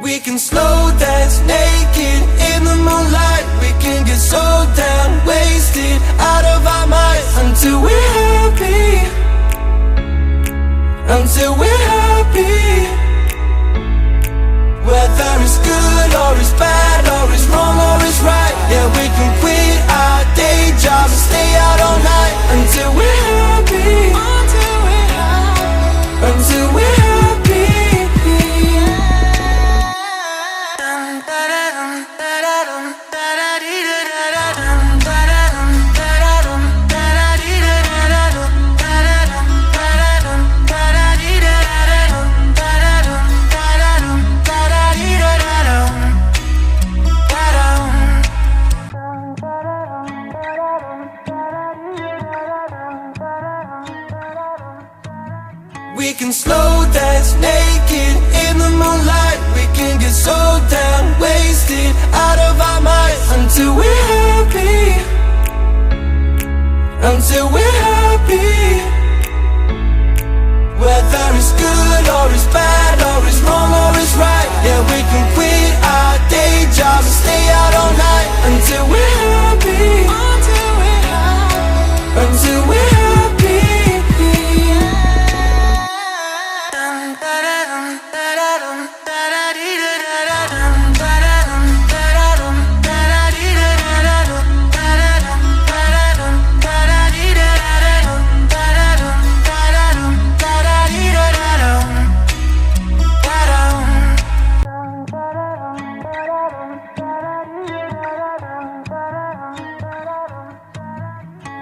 We can slow dance naked in the moonlight. We can get so damn wasted out of our minds until we're happy. Until we're happy. Whether it's good or it's bad or it's wrong or it's right. Yeah, we can quit our day jobs and stay out all night until we're happy. Until we're happy. Until we're happy. We can slow dance naked in the moonlight. We can get so damn wasted out of our minds until we're happy. Until we're happy. Whether it's good or it's bad or it's wrong or it's right. Yeah, we can quit our day jobs and stay out all night until we're happy. Until we're happy. Until we're happy.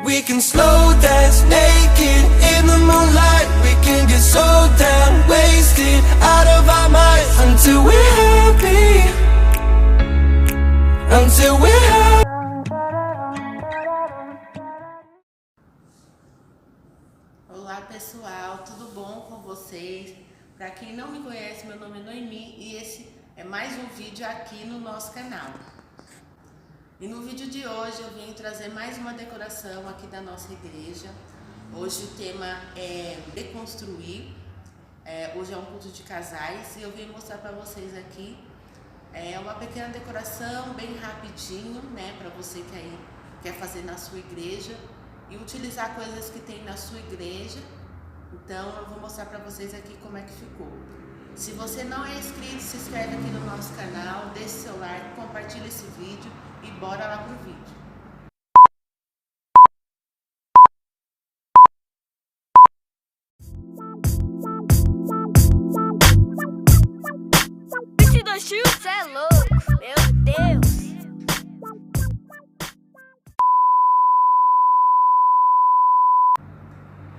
We can slow dance naked in the moonlight. We can get so damn wasted out of our minds until we're happy. Until we're happy. Olá pessoal, tudo bom com vocês? Para quem não me conhece, meu nome é Noemi e esse é mais um vídeo aqui no nosso canal. E no vídeo de hoje eu vim trazer mais uma decoração aqui da nossa igreja. Hoje o tema é deconstruir. Hoje é um culto de casais e eu vim mostrar para vocês aqui uma pequena decoração bem rapidinho, né, para você que aí quer fazer na sua igreja e utilizar coisas que tem na sua igreja. Então eu vou mostrar para vocês aqui como é que ficou. Se você não é inscrito, se inscreve aqui no nosso canal, deixe seu like, compartilhe esse vídeo e bora lá pro vídeo. Cê é louco, meu Deus.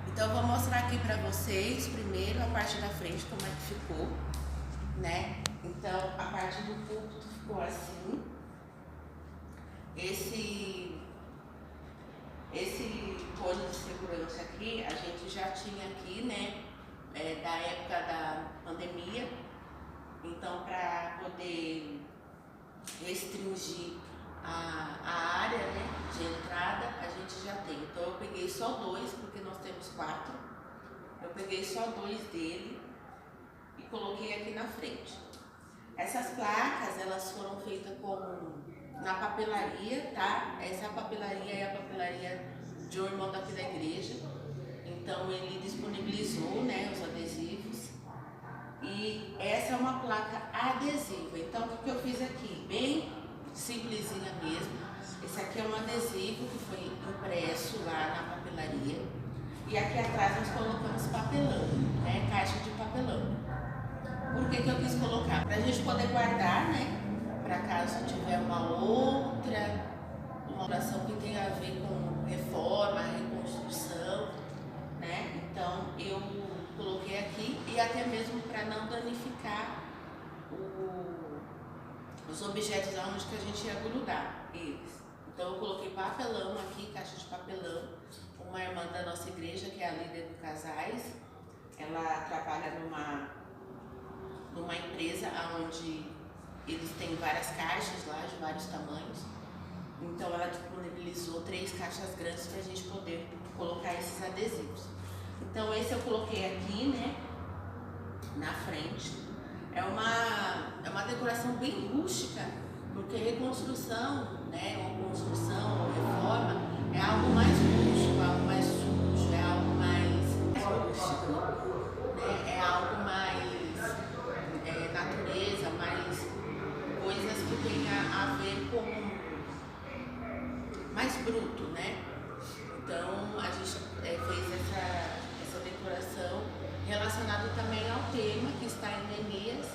Então eu vou mostrar aqui pra vocês primeiro a parte da frente como é que ficou, né? Então a parte do púlpito ficou assim. Esse cone de segurança aqui, a gente já tinha aqui, né, da época da pandemia. Então, para poder restringir a área, né, de entrada, a gente já tem. Então, eu peguei só dois, porque nós temos 4. Eu peguei só 2 dele e coloquei aqui na frente. Essas placas, elas foram feitas na papelaria, tá? Essa papelaria é a papelaria de um irmão daqui da igreja. Então ele disponibilizou, né, os adesivos. E essa é uma placa adesiva. Então o que eu fiz aqui? Bem simplesinha mesmo. Esse aqui é um adesivo que foi impresso lá na papelaria. E aqui atrás nós colocamos papelão, né? Caixa de papelão. Por que eu quis colocar? Pra gente poder guardar, né? Para caso tiver uma oração que tenha a ver com reforma, reconstrução, né? Então eu coloquei aqui e até mesmo para não danificar os objetos aonde que a gente ia grudar eles. Então eu coloquei papelão aqui, caixa de papelão. Uma irmã da nossa igreja, que é a líder do casais, ela trabalha numa empresa onde eles têm várias caixas lá, de vários tamanhos. Então ela disponibilizou 3 caixas grandes para a gente poder colocar esses adesivos. Então esse eu coloquei aqui, né, na frente. é uma decoração bem rústica, porque reconstrução, né, ou construção, ou reforma, é algo mais rústico, algo mais sujo, é algo mais rústico, né, é algo mais natureza, mais coisas que tenham a ver com mais bruto, né? Então a gente fez essa decoração relacionada também ao tema que está em Neemias,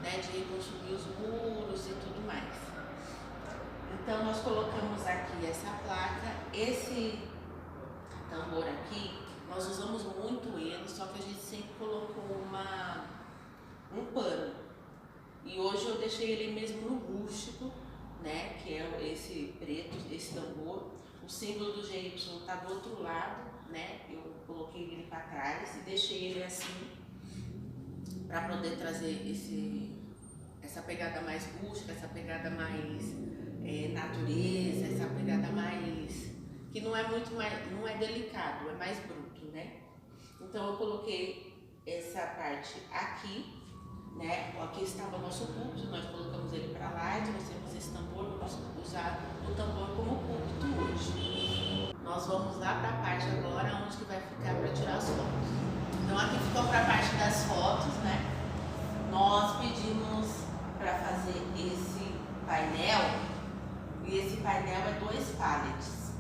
né, de reconstruir os muros e tudo mais. Então nós colocamos aqui essa placa, esse tambor aqui, nós usamos muito ele, só que a gente sempre colocou um pano. E hoje eu deixei ele mesmo no rústico, né, que é esse preto, esse tambor. O símbolo do GY está do outro lado, né, eu coloquei ele para trás e deixei ele assim, para poder trazer essa pegada mais rústica, essa pegada mais natureza, essa pegada mais, que não é muito mais, não é delicado, é mais bruto, né. Então eu coloquei essa parte aqui, né? Aqui estava o nosso púlpito, nós colocamos ele para lá e trouxemos esse tambor, vamos usar o tambor como púlpito hoje. Nós vamos lá para a parte agora onde que vai ficar para tirar as fotos. Então aqui ficou para a parte das fotos, né? Nós pedimos para fazer esse painel, e esse painel é 2 pallets.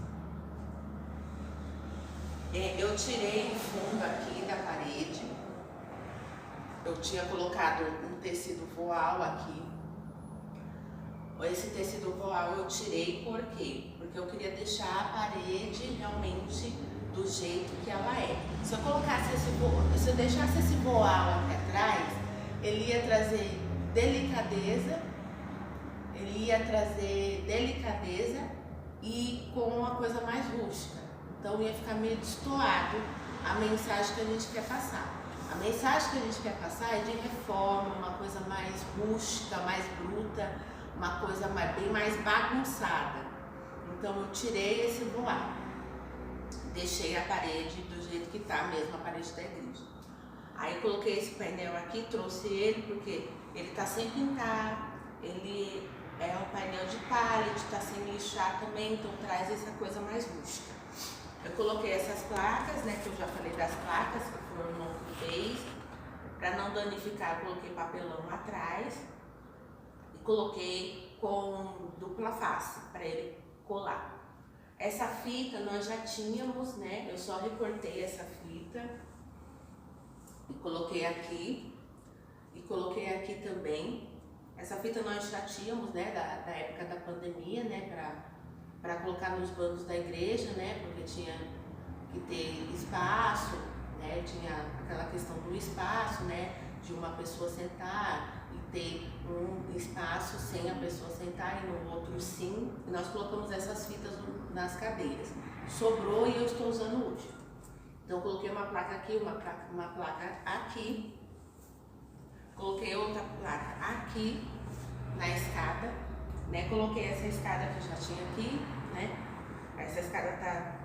Eu tirei o fundo aqui da parede. Eu tinha colocado um tecido voal aqui. Esse tecido voal eu tirei por quê? Porque eu queria deixar a parede realmente do jeito que ela é. Se eu deixasse esse voal aqui atrás, ele ia trazer delicadeza e com uma coisa mais rústica. Então ia ficar meio destoado a mensagem que a gente quer passar. A mensagem que a gente quer passar é de reforma, uma coisa mais rústica, mais bruta, uma coisa bem mais bagunçada. Então eu tirei esse voal, deixei a parede do jeito que está mesmo, a parede da igreja. Aí coloquei esse painel aqui, trouxe ele porque ele está sem pintar, ele é um painel de pallet, está sem lixar também, então traz essa coisa mais rústica. Eu coloquei essas placas, né, que eu já falei das placas, que foi o irmão que fez. Para não danificar, eu coloquei papelão atrás e coloquei com dupla face, para ele colar. Essa fita nós já tínhamos, né, eu só recortei essa fita e coloquei aqui. E coloquei aqui também. Essa fita nós já tínhamos, né, da época da pandemia, né, para colocar nos bancos da igreja, né, porque tinha que ter espaço, né, tinha aquela questão do espaço, né, de uma pessoa sentar e ter um espaço sem a pessoa sentar e no outro sim. E nós colocamos essas fitas nas cadeiras. Sobrou e eu estou usando hoje. Então coloquei uma placa aqui, uma placa aqui, coloquei outra placa aqui na escada, né? Coloquei essa escada que eu já tinha aqui, né? Essa escada tá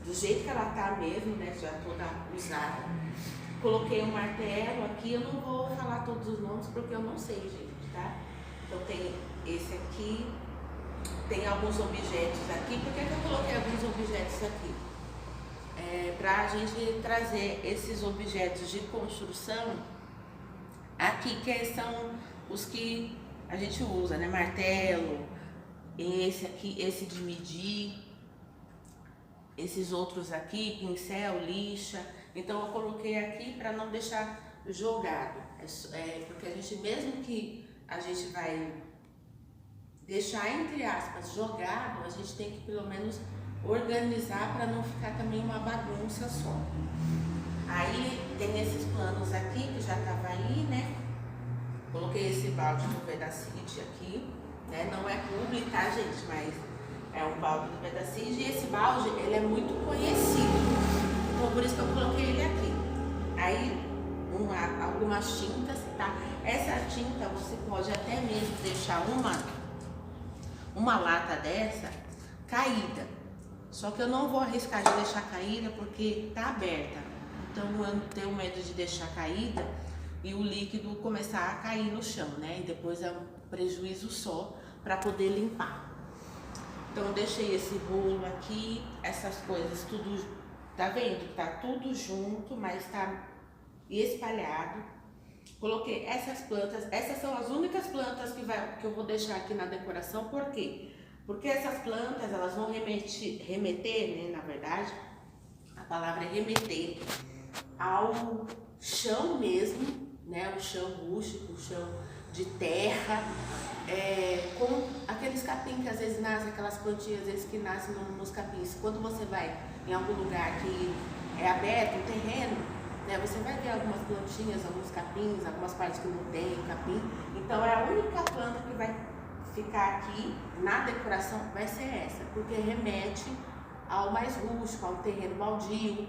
do jeito que ela tá mesmo, né? Já toda usada. Coloquei um martelo aqui, eu não vou falar todos os nomes porque eu não sei, gente, tá? Então tem esse aqui, tem alguns objetos aqui. Por que eu coloquei alguns objetos aqui? Pra gente trazer esses objetos de construção aqui, que são os que a gente usa, né? Martelo, esse aqui, esse de medir, esses outros aqui, pincel, lixa. Então eu coloquei aqui para não deixar jogado, porque a gente, mesmo que a gente vai deixar, entre aspas, jogado, a gente tem que pelo menos organizar para não ficar também uma bagunça só. Aí tem esses planos aqui que já tava aí, né? Coloquei esse balde do Vedacity aqui, né? Não é publi, tá, gente? Mas é um balde do Vedacity e esse balde, ele é muito conhecido. Então por isso que eu coloquei ele aqui. Aí algumas tintas, tá? Essa tinta você pode até mesmo deixar uma lata dessa caída. Só que eu não vou arriscar de deixar caída porque tá aberta. Então eu tenho medo de deixar caída e o líquido começar a cair no chão, né? E depois é um prejuízo só para poder limpar. Então eu deixei esse rolo aqui, essas coisas tudo, tá vendo? Tá tudo junto, mas tá espalhado. Coloquei essas plantas, essas são as únicas plantas que eu vou deixar aqui na decoração, por quê? Porque essas plantas, elas vão remeter, né, na verdade, a palavra é remeter ao chão mesmo, né, o chão rústico, o chão de terra, com aqueles capim que às vezes nascem, aquelas plantinhas às vezes que nascem nos capins. Quando você vai em algum lugar que é aberto, um terreno, né, você vai ver algumas plantinhas, alguns capins, algumas partes que não tem capim. Então é a única planta que vai ficar aqui na decoração, vai ser essa, porque remete ao mais rústico, a um terreno baldio,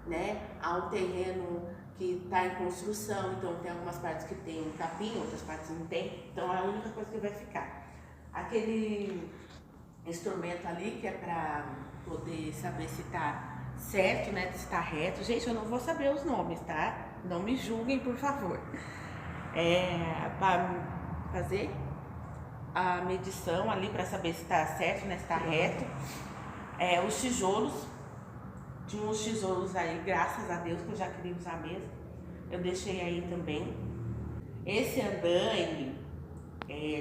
né, a um terreno que está em construção. Então tem algumas partes que tem capim, outras partes não tem, então é a única coisa que vai ficar. Aquele instrumento ali que é para poder saber se está certo, né, se está reto. Gente, eu não vou saber os nomes, tá? Não me julguem, por favor. Para fazer a medição ali para saber se está certo, né, se está reto. Os tijolos, tinha uns tijolos aí, graças a Deus, que eu já queria usar mesmo. Eu deixei aí também. Esse andaime,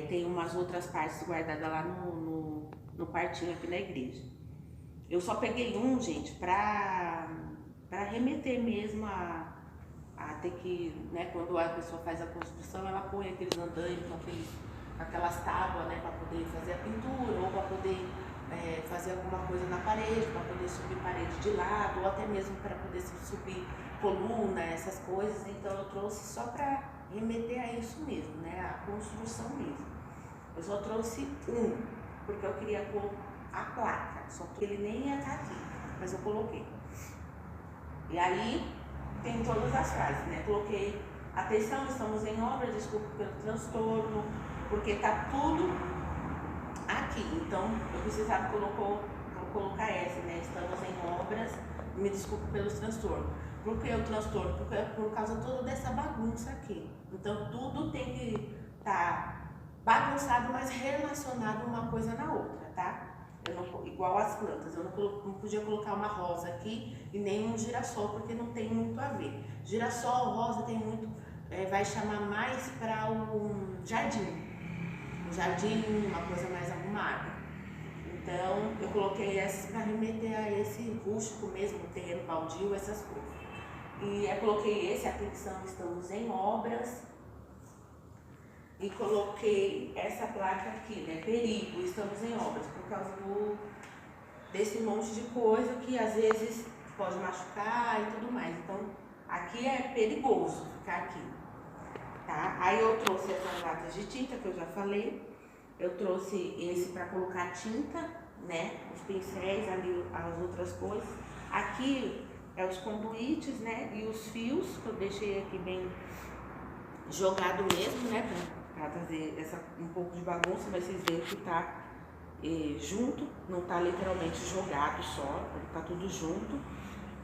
tem umas outras partes guardadas lá no quartinho aqui na igreja. Eu só peguei um, gente, pra remeter mesmo a ter que, né, quando a pessoa faz a construção, ela põe aqueles andaimes com aquelas tábuas, né, para poder fazer a pintura, ou para poder fazer alguma coisa na parede, para poder subir parede de lado, ou até mesmo para poder subir coluna, essas coisas. Então eu trouxe só para remeter a isso mesmo, né, a construção mesmo. Eu só trouxe um, porque eu queria pôr a placa, só que ele nem ia estar aqui, mas eu coloquei. E aí tem todas as frases, né? Coloquei: atenção, estamos em obra, desculpe pelo transtorno, porque tá tudo aqui. Então eu precisava colocar essa, né? Estamos em obras, me desculpe pelos transtornos. Por que o transtorno? Porque é por causa toda dessa bagunça aqui. Então tudo tem que estar bagunçado, mas relacionado uma coisa na outra, tá? Igual as plantas, eu não podia colocar uma rosa aqui e nem um girassol, porque não tem muito a ver. Girassol, rosa tem muito, vai chamar mais para um jardim. Um jardim, uma coisa mais arrumada. Então eu coloquei essas para remeter a esse rústico mesmo, terreno baldio, essas coisas. E eu coloquei esse: atenção, estamos em obras. E coloquei essa placa aqui, né? Perigo, estamos em obras, por causa desse monte de coisa que às vezes pode machucar e tudo mais. Então, aqui é perigoso ficar aqui, tá? Aí eu trouxe essas latas de tinta que eu já falei. Eu trouxe esse para colocar tinta, né? Os pincéis ali, as outras coisas. Aqui é os conduítes, né? E os fios, que eu deixei aqui bem jogado mesmo, né? Pra trazer um pouco de bagunça, mas vocês veem que tá junto, não tá literalmente jogado só, tá tudo junto.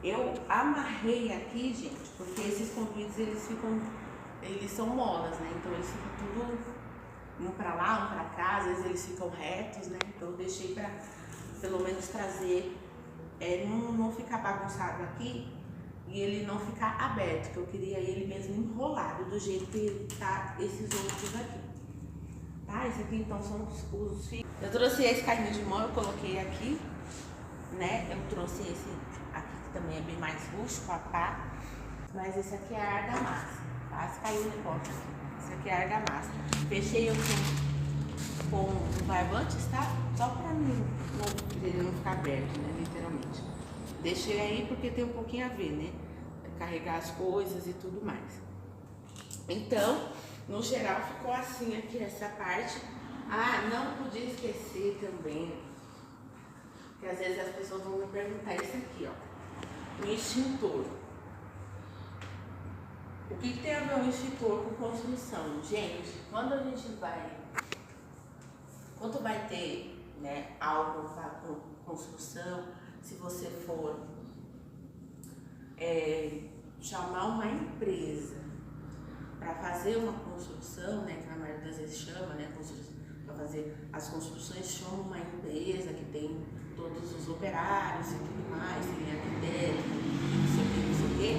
Eu amarrei aqui, gente, porque esses conduítes eles são molas, né? Então eles ficam tudo um pra lá, um pra cá, às vezes eles ficam retos, né? Então eu deixei pra pelo menos trazer, não ficar bagunçado aqui e ele não ficar aberto, que eu queria ele mesmo enrolado, do jeito que tá esses outros aqui. Tá? Esse aqui então são os fios. Eu trouxe esse carrinho de mão, eu coloquei aqui, né? Eu trouxe esse aqui que também é bem mais rústico, a pá. Mas esse aqui é a argamassa. Quase caiu no negócio aqui. Esse aqui é a argamassa. Fechei com um barbantes, tá? Só pra ele não ficar aberto, né? Literalmente. Deixei aí porque tem um pouquinho a ver, né? Carregar as coisas e tudo mais. Então, no geral, ficou assim aqui essa parte. Ah, não podia esquecer também, que às vezes as pessoas vão me perguntar isso aqui, ó. O extintor. O que tem a ver um extintor com construção? Gente, quando vai ter, né, algo com construção, se você for chamar uma empresa para fazer uma construção, né, que na maioria das vezes chama, né, para fazer as construções, chama uma empresa que tem todos os operários e tudo mais, tem arquiteto, não sei o que,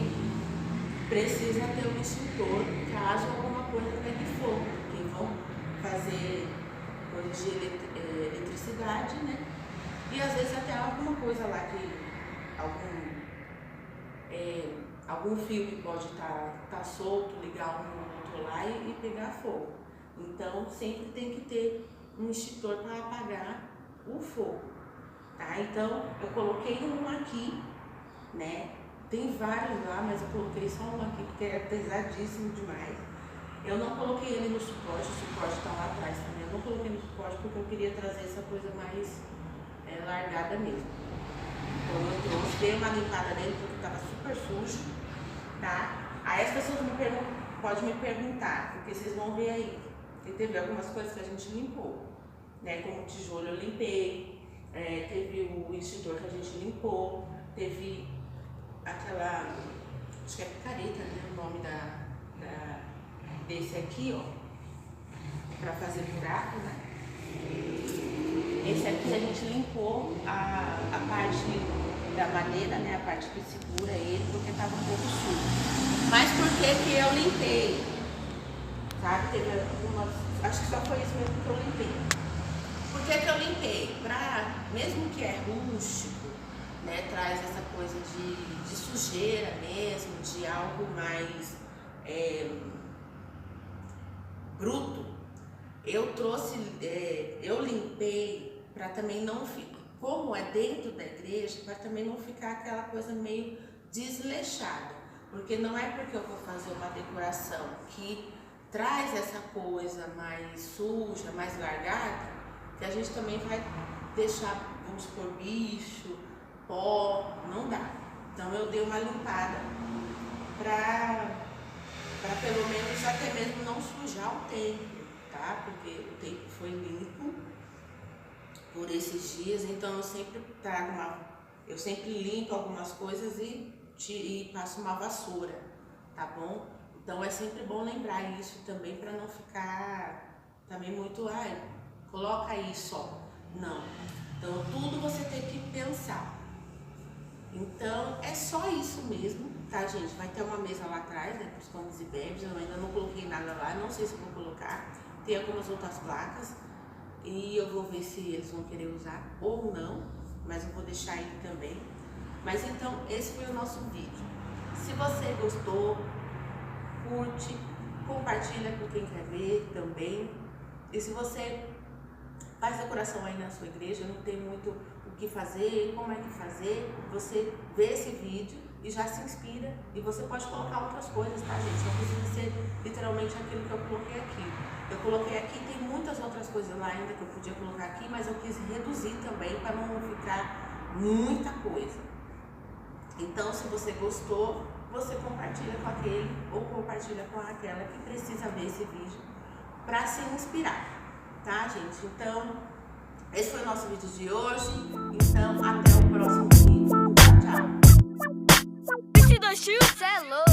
precisa ter um extintor caso alguma coisa pegue fogo, porque vão fazer coisas de eletricidade, né, e às vezes até alguma coisa lá que algum fio que pode estar solto, ligar um outro lá e pegar fogo. Então sempre tem que ter um extintor para apagar o fogo, tá? Então eu coloquei um aqui, né? Tem vários lá, mas eu coloquei só um aqui porque é pesadíssimo demais. Eu não coloquei ele no suporte, o suporte está lá atrás também. Eu não coloquei no suporte porque eu queria trazer essa coisa mais largada mesmo. Então eu trouxe, dei uma limpada nele porque estava super sujo, tá? Aí as pessoas podem me perguntar, porque vocês vão ver aí, que teve algumas coisas que a gente limpou, né? Como o tijolo eu limpei, teve o extintor que a gente limpou, teve aquela, acho que é picareta, né? O nome desse aqui, ó, para fazer buraco, né? Esse aqui a gente limpou a parte da madeira, né? A parte que segura ele, porque estava um pouco sujo. Mas por que eu limpei? Sabe? Teve algumas. Acho que só foi isso mesmo que eu limpei. Por que eu limpei? Mesmo que é rústico, né? Traz essa coisa de sujeira mesmo, de algo mais bruto. Eu limpei para também não ficar, como é dentro da igreja, para também não ficar aquela coisa meio desleixada. Porque não é porque eu vou fazer uma decoração que traz essa coisa mais suja, mais largada, que a gente também vai deixar, vamos supor, bicho, pó, não dá. Então eu dei uma limpada para pelo menos até mesmo não sujar o templo, tá? Porque o templo foi limpo por esses dias, então eu sempre limpo algumas coisas e passo uma vassoura, tá bom? Então é sempre bom lembrar isso também para não ficar também muito, coloca aí só. Não. Então tudo você tem que pensar. Então é só isso mesmo, tá, gente? Vai ter uma mesa lá atrás, né, para os comes e bebes. Eu ainda não coloquei nada lá, não sei se eu vou colocar. Tem algumas outras placas e eu vou ver se eles vão querer usar ou não, mas eu vou deixar aí também. Mas então esse foi o nosso vídeo. Se você gostou, curte, compartilha com quem quer ver também. E se você faz decoração aí na sua igreja, não tem muito o que fazer, como é que fazer, você vê esse vídeo e já se inspira, e você pode colocar outras coisas, tá, gente? Não precisa ser literalmente aquilo que eu coloquei aqui. Eu coloquei aqui, tem muitas outras coisas lá ainda que eu podia colocar aqui, mas eu quis reduzir também para não ficar muita coisa. Então, se você gostou, você compartilha com aquele ou compartilha com aquela que precisa ver esse vídeo para se inspirar, tá, gente? Então, esse foi o nosso vídeo de hoje. Então, até o próximo vídeo. Tchau, tchau. Cê é louco.